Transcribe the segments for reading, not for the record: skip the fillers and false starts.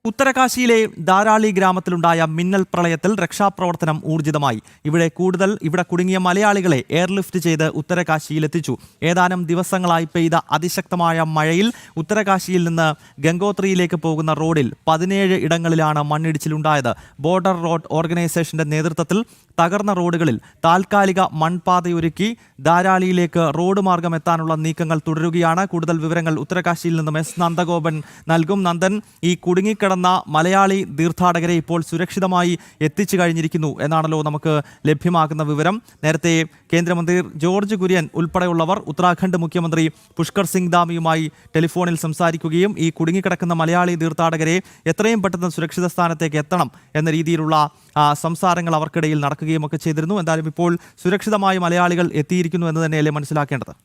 ഉത്തരകാശിയിലെ ധാരാളി ഗ്രാമത്തിലുണ്ടായ മിന്നൽ പ്രളയത്തിൽ രക്ഷാപ്രവർത്തനം ഊർജിതമായി. ഇവിടെ കുടുങ്ങിയ മലയാളികളെ എയർലിഫ്റ്റ് ചെയ്ത് ഉത്തരകാശിയിലെത്തിച്ചു. ഏതാനും ദിവസങ്ങളായി പെയ്ത അതിശക്തമായ മഴയിൽ ഉത്തരകാശിയിൽ നിന്ന് ഗംഗോത്രിയിലേക്ക് പോകുന്ന റോഡിൽ 17 ഇടങ്ങളിലാണ് മണ്ണിടിച്ചിലുണ്ടായത്. ബോർഡർ റോഡ് ഓർഗനൈസേഷന്റെ നേതൃത്വത്തിൽ തകർന്ന റോഡുകളിൽ താൽക്കാലിക മൺപാതയൊരുക്കി ധാരാളിയിലേക്ക് റോഡ് മാർഗം എത്താനുള്ള നീക്കങ്ങൾ തുടരുകയാണ്. കൂടുതൽ വിവരങ്ങൾ ഉത്തരകാശിയിൽ നിന്നും എസ് നന്ദഗോപൻ നൽകും. നന്ദൻ, ഈ കുടുങ്ങിക്കിടന്ന മലയാളി തീർത്ഥാടകരെ ഇപ്പോൾ സുരക്ഷിതമായി എത്തിച്ചു കഴിഞ്ഞിരിക്കുന്നു എന്നാണല്ലോ നമുക്ക് ലഭ്യമാകുന്ന വിവരം. നേരത്തെ കേന്ദ്രമന്ത്രി ജോർജ് കുര്യൻ ഉൾപ്പെടെയുള്ളവർ ഉത്തരാഖണ്ഡ് മുഖ്യമന്ത്രി പുഷ്കർ സിംഗ് ധാമിയുമായി ടെലിഫോണിൽ സംസാരിക്കുകയും ഈ കുടുങ്ങിക്കിടക്കുന്ന മലയാളി തീർത്ഥാടകരെ എത്രയും പെട്ടെന്ന് സുരക്ഷിത സ്ഥാനത്തേക്ക് എത്തണം എന്ന രീതിയിലുള്ള സംസാരങ്ങൾ അവർക്കിടയിൽ നടക്കുകയും ഒക്കെ ചെയ്തിരുന്നു. എന്തായാലും ഇപ്പോൾ സുരക്ഷിതമായി മലയാളികൾ എത്തിയിരിക്കുന്നു എന്ന് തന്നെയല്ലേ മനസ്സിലാക്കേണ്ടത്?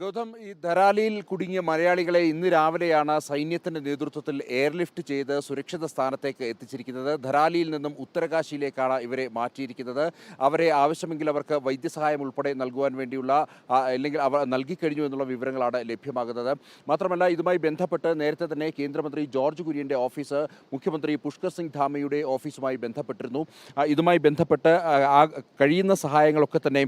ഗൗതം, ഈ ധരാലിയിൽ കുടുങ്ങിയ മലയാളികളെ ഇന്ന് രാവിലെയാണ് സൈന്യത്തിന്റെ നേതൃത്വത്തിൽ എയർലിഫ്റ്റ് ചെയ്ത് സുരക്ഷിത സ്ഥാനത്തേക്ക് എത്തിച്ചിരിക്കുന്നത്. ധരാലിയിൽ നിന്നും ഉത്തരകാശിയിലേക്കാണ് ഇവരെ മാറ്റിയിരിക്കുന്നത്. അവരെ ആവശ്യമെങ്കിൽ അവർക്ക് വൈദ്യസഹായം ഉൾപ്പെടെ നൽകുവാൻ വേണ്ടിയുള്ള അല്ലെങ്കിൽ അവർ നൽകിക്കഴിഞ്ഞു എന്നുള്ള വിവരങ്ങളാണ് ലഭ്യമാകുന്നത്. മാത്രമല്ല, ഇതുമായി ബന്ധപ്പെട്ട് നേരത്തെ തന്നെ കേന്ദ്രമന്ത്രി ജോർജ് കുര്യന്റെ ഓഫീസ് മുഖ്യമന്ത്രി പുഷ്കർ സിംഗ് ധാമിയുടെ ഓഫീസുമായി ബന്ധപ്പെട്ടിരുന്നു. ഇതുമായി ബന്ധപ്പെട്ട് കഴിയുന്ന സഹായങ്ങളൊക്കെ തന്നെ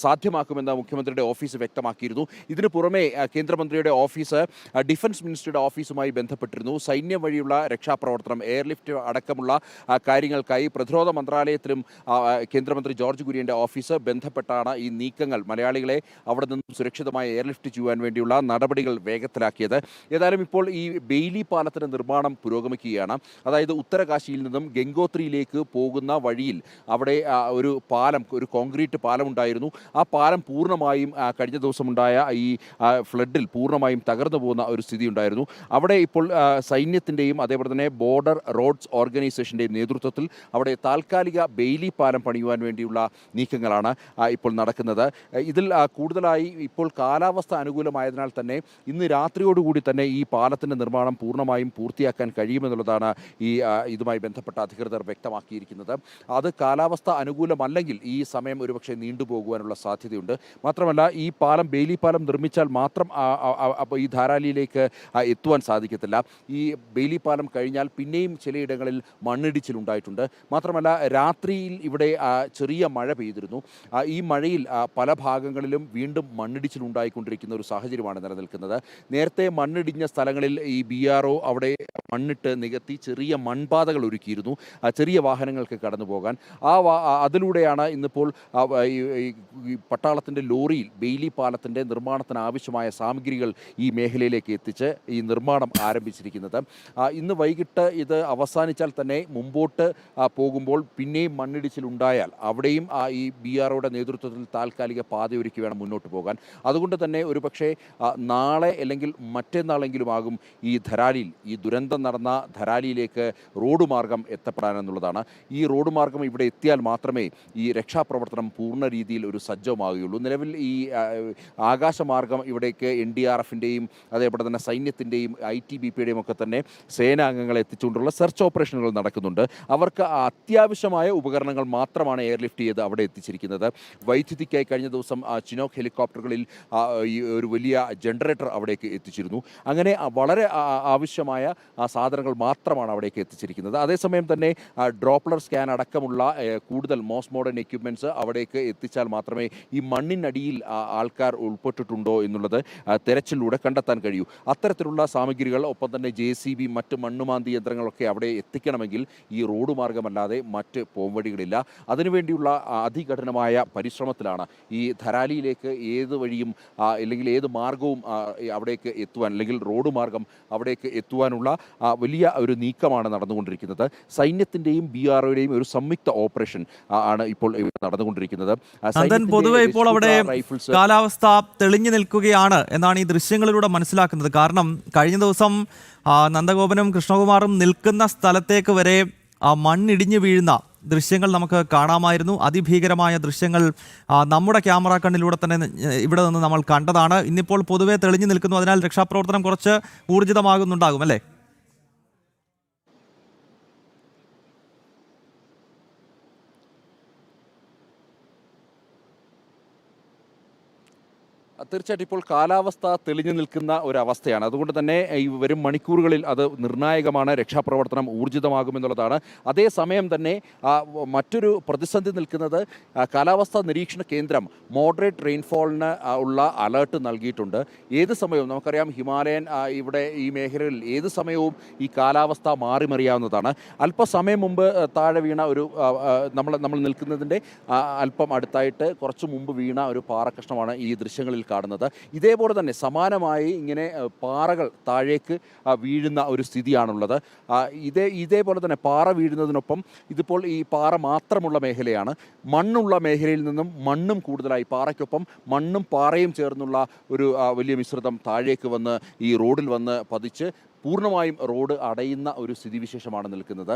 സാധ്യമാക്കുമെന്ന് മുഖ്യമന്ത്രിയുടെ ഓഫീസ് വ്യക്തമാക്കിയിരുന്നു. ഇതിനു പുറമെ കേന്ദ്രമന്ത്രിയുടെ ഓഫീസ് ഡിഫൻസ് മിനിസ്റ്ററുടെ ഓഫീസുമായി ബന്ധപ്പെട്ടിരുന്നു. സൈന്യം വഴിയുള്ള രക്ഷാപ്രവർത്തനം, എയർലിഫ്റ്റ് അടക്കമുള്ള കാര്യങ്ങൾക്കായി പ്രതിരോധ മന്ത്രാലയത്തിലും കേന്ദ്രമന്ത്രി ജോർജ് കുര്യന്റെ ഓഫീസ് ബന്ധപ്പെട്ടാണ് ഈ നീക്കങ്ങൾ, മലയാളികളെ അവിടെ നിന്നും സുരക്ഷിതമായി എയർലിഫ്റ്റ് ചെയ്യുവാൻ വേണ്ടിയുള്ള നടപടികൾ വേഗത്തിലാക്കിയത്. ഏതായാലും ഇപ്പോൾ ഈ ബെയിലി പാലത്തിന്റെ നിർമ്മാണം പുരോഗമിക്കുകയാണ്. അതായത് ഉത്തരകാശിയിൽ നിന്നും ഗംഗോത്രിയിലേക്ക് പോകുന്ന വഴിയിൽ അവിടെ ഒരു പാലം, ഒരു കോൺക്രീറ്റ് പാലം ഉണ്ടായിരുന്നു. ആ പാലം പൂർണ്ണമായും കഴിഞ്ഞ ദിവസമുണ്ടായ ഈ ഫ്ലഡിൽ പൂർണ്ണമായും തകർന്നു പോകുന്ന ഒരു സ്ഥിതി ഉണ്ടായിരുന്നു. അവിടെ ഇപ്പോൾ സൈന്യത്തിൻ്റെയും അതേപോലെ തന്നെ ബോർഡർ റോഡ്സ് ഓർഗനൈസേഷൻ്റെയും നേതൃത്വത്തിൽ അവിടെ താൽക്കാലിക ബെയിലി പാലം പണിയുവാൻ വേണ്ടിയുള്ള നീക്കങ്ങളാണ് ഇപ്പോൾ നടക്കുന്നത്. ഇതിൽ കൂടുതലായി ഇപ്പോൾ കാലാവസ്ഥ അനുകൂലമായതിനാൽ തന്നെ ഇന്ന് രാത്രിയോടുകൂടി തന്നെ ഈ പാലത്തിൻ്റെ നിർമ്മാണം പൂർണ്ണമായും പൂർത്തിയാക്കാൻ കഴിയുമെന്നുള്ളതാണ് ഇതുമായി ബന്ധപ്പെട്ട അധികൃതർ വ്യക്തമാക്കിയിരിക്കുന്നത്. അത് കാലാവസ്ഥ അനുകൂലമല്ലെങ്കിൽ ഈ സമയം ഒരുപക്ഷെ നീണ്ടുപോകുവാനുള്ള സാധ്യതയുണ്ട്. മാത്രമല്ല, ഈ പാലം, ബെയിലി പാലം നിർമ്മിച്ചാൽ മാത്രം ഈ ധാരാലിയിലേക്ക് എത്തുവാൻ സാധിക്കത്തില്ല. ഈ ബെയിലി പാലം കഴിഞ്ഞാൽ പിന്നെയും ചിലയിടങ്ങളിൽ മണ്ണിടിച്ചിലുണ്ടായിട്ടുണ്ട്. മാത്രമല്ല, രാത്രിയിൽ ഇവിടെ ചെറിയ മഴ പെയ്തിരുന്നു. ഈ മഴയിൽ പല ഭാഗങ്ങളിലും വീണ്ടും മണ്ണിടിച്ചിലുണ്ടായിക്കൊണ്ടിരിക്കുന്ന ഒരു സാഹചര്യമാണ് നിലനിൽക്കുന്നത്. നേരത്തെ മണ്ണിടിഞ്ഞ സ്ഥലങ്ങളിൽ ഈ BRO അവിടെ മണ്ണിട്ട് നികത്തി ചെറിയ മൺപാതകൾ ഒരുക്കിയിരുന്നു, ചെറിയ വാഹനങ്ങൾക്ക് കടന്നു പോകാൻ. അതിലൂടെയാണ് ഇന്നിപ്പോൾ ഈ പട്ടാളത്തിൻ്റെ ലോറിയിൽ ബെയിലി പാലത്തിൻ്റെ നിർമ്മാണത്തിന് ആവശ്യമായ സാമഗ്രികൾ ഈ മേഖലയിലേക്ക് എത്തിച്ച് ഈ നിർമ്മാണം ആരംഭിച്ചിരിക്കുന്നത്. ഇന്ന് വൈകിട്ട് ഇത് അവസാനിച്ചാൽ തന്നെ മുമ്പോട്ട് പോകുമ്പോൾ പിന്നെയും മണ്ണിടിച്ചിലുണ്ടായാൽ അവിടെയും ഈ BROയുടെ നേതൃത്വത്തിൽ താൽക്കാലിക പാതയൊരുക്കി വേണം മുന്നോട്ട് പോകാൻ. അതുകൊണ്ട് തന്നെ ഒരുപക്ഷെ നാളെ അല്ലെങ്കിൽ മറ്റന്നാളെങ്കിലും ആകും ഈ ധരാലിയിൽ, ഈ ദുരന്തം നടന്ന ധരാലിയിലേക്ക് റോഡ് മാർഗം എത്തപ്പെടാനെന്നുള്ളതാണ്. ഈ റോഡ് മാർഗം ഇവിടെ എത്തിയാൽ മാത്രമേ ഈ രക്ഷാപ്രവർത്തനം പൂർണ്ണ രീതിയിൽ ഒരു സജ്ജമാകുകയുള്ളൂ. നിലവിൽ ഈ ആകാശമാർഗം ഇവിടേക്ക് NDRFൻ്റെയും അതേപോലെ തന്നെ സൈന്യത്തിൻ്റെയും ITBPയുടെയും ഒക്കെ തന്നെ സേനാംഗങ്ങളെ എത്തിച്ചുകൊണ്ടുള്ള സെർച്ച് ഓപ്പറേഷനുകൾ നടക്കുന്നുണ്ട്. അവർക്ക് അത്യാവശ്യമായ ഉപകരണങ്ങൾ മാത്രമാണ് എയർലിഫ്റ്റ് ചെയ്ത് അവിടെ എത്തിച്ചിരിക്കുന്നത്. വൈദ്യുതിക്കായി കഴിഞ്ഞ ദിവസം ചിനോക്ക് ഹെലികോപ്റ്ററുകളിൽ ഈ ഒരു വലിയ ജനറേറ്റർ അവിടേക്ക് എത്തിച്ചിരുന്നു. അങ്ങനെ വളരെ ആവശ്യമായ സാധനങ്ങൾ മാത്രമാണ് അവിടേക്ക് എത്തിച്ചിരിക്കുന്നത്. അതേസമയം തന്നെ ഡ്രോപ്ലർ സ്കാൻ അടക്കമുള്ള കൂടുതൽ മോസ്റ്റ് മോഡേൺ എക്യുപ്മെൻറ്റ്സ് അവിടേക്ക് എത്തിച്ചാൽ മാത്രമേ ഈ മണ്ണിനടിയിൽ ആൾക്കാർ ഉൾപ്പെട്ടിട്ടുണ്ടോ എന്നുള്ളത് തെരച്ചിലൂടെ കണ്ടെത്താൻ കഴിയൂ. അത്തരത്തിലുള്ള സാമഗ്രികൾ, ഒപ്പം തന്നെ JCB, മറ്റ് മണ്ണുമാന്തി യന്ത്രങ്ങളൊക്കെ അവിടെ എത്തിക്കണമെങ്കിൽ ഈ റോഡ് മാർഗമല്ലാതെ മറ്റ് പോംവഴികളില്ല. അതിനുവേണ്ടിയുള്ള അതികഠിനമായ പരിശ്രമത്തിലാണ് ഈ ധരാലിയിലേക്ക് ഏത് വഴിയും അല്ലെങ്കിൽ ഏത് മാർഗവും അവിടേക്ക് എത്തുവാൻ, അല്ലെങ്കിൽ റോഡ് മാർഗം അവിടേക്ക് എത്തുവാനുള്ള വലിയ ഒരു നീക്കമാണ് നടന്നുകൊണ്ടിരിക്കുന്നത്. സൈന്യത്തിൻ്റെയും BROയുടെയും ഒരു സംയുക്ത ഓപ്പറേഷൻ ആണ് ഇപ്പോൾ നടന്നുകൊണ്ടിരിക്കുന്നത്. പൊതുവെ ഇപ്പോൾ അവിടെ കാലാവസ്ഥ തെളിഞ്ഞു നിൽക്കുകയാണ് എന്നാണ് ഈ ദൃശ്യങ്ങളിലൂടെ മനസ്സിലാക്കുന്നത്. കാരണം കഴിഞ്ഞ ദിവസം നന്ദഗോപനും കൃഷ്ണകുമാറും നിൽക്കുന്ന സ്ഥലത്തേക്ക് വരെ മണ്ണിടിഞ്ഞു വീഴുന്ന ദൃശ്യങ്ങൾ നമുക്ക് കാണാമായിരുന്നു. അതിഭീകരമായ ദൃശ്യങ്ങൾ നമ്മുടെ ക്യാമറ കണ്ണിലൂടെ തന്നെ ഇവിടെ നിന്ന് നമ്മൾ കണ്ടതാണ്. ഇന്നിപ്പോൾ പൊതുവെ തെളിഞ്ഞു നിൽക്കുന്നു. അതിനാൽ രക്ഷാപ്രവർത്തനം കുറച്ച് ഊർജിതമാകുന്നുണ്ടാകും അല്ലേ? തീർച്ചയായിട്ടും ഇപ്പോൾ കാലാവസ്ഥ തെളിഞ്ഞു നിൽക്കുന്ന ഒരവസ്ഥയാണ്. അതുകൊണ്ട് തന്നെ ഈ വരും മണിക്കൂറുകളിൽ അത് നിർണായകമാണ്. രക്ഷാപ്രവർത്തനം ഊർജിതമാകുമെന്നുള്ളതാണ്. അതേസമയം തന്നെ മറ്റൊരു പ്രതിസന്ധി നിൽക്കുന്നത് കാലാവസ്ഥാ നിരീക്ഷണ കേന്ദ്രം മോഡറേറ്റ് റെയിൻഫോളിന് ഉള്ള അലേർട്ട് നൽകിയിട്ടുണ്ട്. ഏത് സമയവും നമുക്കറിയാം ഹിമാലയൻ ഇവിടെ ഈ മേഖലകളിൽ ഏത് സമയവും ഈ കാലാവസ്ഥ മാറിമറിയാവുന്നതാണ്. അല്പസമയം മുമ്പ് താഴെ വീണ ഒരു നമ്മൾ നിൽക്കുന്നതിൻ്റെ അല്പം അടുത്തായിട്ട് കുറച്ച് മുമ്പ് വീണ ഒരു പാറക്കഷ്ണമാണ് ഈ ദൃശ്യങ്ങളിൽ കാണുന്നത്. ഇതേപോലെ തന്നെ സമാനമായി ഇങ്ങനെ പാറകൾ താഴേക്ക് വീഴുന്ന ഒരു സ്ഥിതിയാണുള്ളത്. ഇതേപോലെ തന്നെ പാറ വീഴുന്നതിനൊപ്പം ഇതിപ്പോൾ ഈ പാറ മാത്രമുള്ള മേഖലയാണ്. മണ്ണുള്ള മേഖലയിൽ നിന്നും മണ്ണും കൂടുതലായി പാറയ്ക്കൊപ്പം മണ്ണും പാറയും ചേർന്നുള്ള ഒരു വലിയ മിശ്രിതം താഴേക്ക് വന്ന് ഈ റോഡിൽ വന്ന് പതിച്ച് പൂർണ്ണമായും റോഡ് അടയുന്ന ഒരു സ്ഥിതിവിശേഷമാണ് നിൽക്കുന്നത്.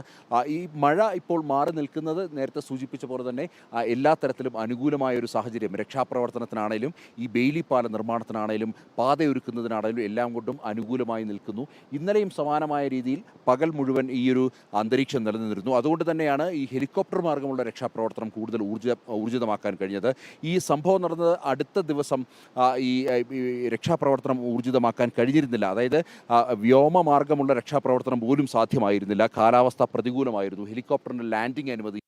ഈ മഴ ഇപ്പോൾ മാറി നിൽക്കുന്നത് നേരത്തെ സൂചിപ്പിച്ച പോലെ തന്നെ എല്ലാ തരത്തിലും അനുകൂലമായ ഒരു സാഹചര്യം രക്ഷാപ്രവർത്തനത്തിനാണേലും ഈ ബെയിലി പാല നിർമ്മാണത്തിനാണേലും പാതയൊരുക്കുന്നതിനാണേലും എല്ലാം കൊണ്ടും അനുകൂലമായി നിൽക്കുന്നു. ഇന്നലെയും സമാനമായ രീതിയിൽ പകൽ മുഴുവൻ ഈ ഒരു അന്തരീക്ഷം നിലനിന്നിരുന്നു. അതുകൊണ്ട് തന്നെയാണ് ഈ ഹെലികോപ്റ്റർ മാർഗമുള്ള രക്ഷാപ്രവർത്തനം കൂടുതൽ ഊർജിതമാക്കാൻ കഴിഞ്ഞത്. ഈ സംഭവം നടന്നത് അടുത്ത ദിവസം ഈ രക്ഷാപ്രവർത്തനം ഊർജിതമാക്കാൻ കഴിഞ്ഞിരുന്നില്ല. അതായത് വ്യോമമാർഗമുള്ള രക്ഷാപ്രവർത്തനം പോലും സാധ്യമായിരുന്നില്ല. കാലാവസ്ഥ പ്രതികൂലമായിരുന്നു. ഹെലികോപ്റ്ററിൻ്റെ ലാൻഡിംഗ് അനുമതി.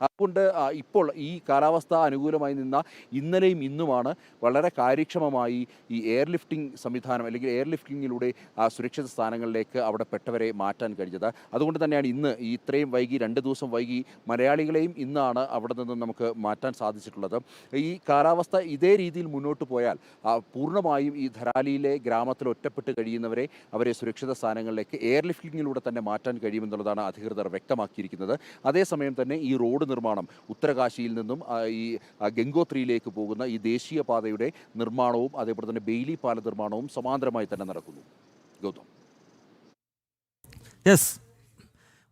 അതുകൊണ്ട് ഇപ്പോൾ ഈ കാലാവസ്ഥ അനുകൂലമായി നിന്ന ഇന്നലെയും ഇന്നുമാണ് വളരെ കാര്യക്ഷമമായി ഈ എയർലിഫ്റ്റിംഗ് സംവിധാനം അല്ലെങ്കിൽ എയർലിഫ്റ്റിങ്ങിലൂടെ സുരക്ഷിത സ്ഥാനങ്ങളിലേക്ക് അവിടെ പെട്ടവരെ മാറ്റാൻ കഴിഞ്ഞത്. അതുകൊണ്ട് തന്നെയാണ് ഇന്ന് ഇത്രയും വൈകി 2 ദിവസം വൈകി മലയാളികളെയും ഇന്നാണ് അവിടെ നിന്ന് നമുക്ക് മാറ്റാൻ സാധിച്ചിട്ടുള്ളത്. ഈ കാലാവസ്ഥ ഇതേ രീതിയിൽ മുന്നോട്ട് പോയാൽ പൂർണ്ണമായും ഈ ധരാലിയിലെ ഗ്രാമത്തിൽ ഒറ്റപ്പെട്ട് കഴിയുന്നവരെ അവരെ സുരക്ഷിത സ്ഥാനങ്ങളിലേക്ക് എയർലിഫ്റ്റിങ്ങിലൂടെ തന്നെ മാറ്റാൻ കഴിയുമെന്നുള്ളതാണ് അധികൃതർ വ്യക്തമാക്കിയിരിക്കുന്നത്. അതേസമയം തന്നെ ഈ റോഡ് നിർമ്മാണം ഉത്തരകാശിയിൽ നിന്നും ഈ ഗംഗോത്രിയിലേക്ക് പോകുന്ന ഈ ദേശീയപാതയുടെ നിർമ്മാണവും അതേപോലെ തന്നെ ബെയിലി പാല നിർമ്മാണവും സമാന്തരമായി തന്നെ നടക്കുന്നു. ഗൗതം. യെസ്,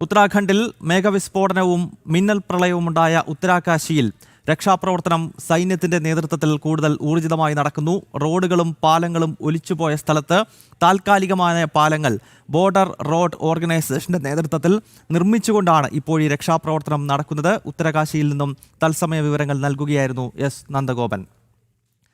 ഉത്തരാഖണ്ഡിൽ മേഘവിസ്ഫോടനവും മിന്നൽ പ്രളയവും ഉണ്ടായ ഉത്തരാകാശിയിൽ രക്ഷാപ്രവർത്തനം സൈന്യത്തിന്റെ നേതൃത്വത്തിൽ കൂടുതൽ ഊർജിതമായി നടക്കുന്നു. റോഡുകളും പാലങ്ങളും ഒലിച്ചുപോയ സ്ഥലത്ത് താൽക്കാലികമായ പാലങ്ങൾ ബോർഡർ റോഡ് ഓർഗനൈസേഷന്റെ നേതൃത്വത്തിൽ നിർമ്മിച്ചുകൊണ്ടാണ് ഇപ്പോൾ ഈ രക്ഷാപ്രവർത്തനം നടക്കുന്നത്. ഉത്തരകാശിയിൽ നിന്നും തത്സമയ വിവരങ്ങൾ നൽകുകയായിരുന്നു എസ് നന്ദഗോപൻ.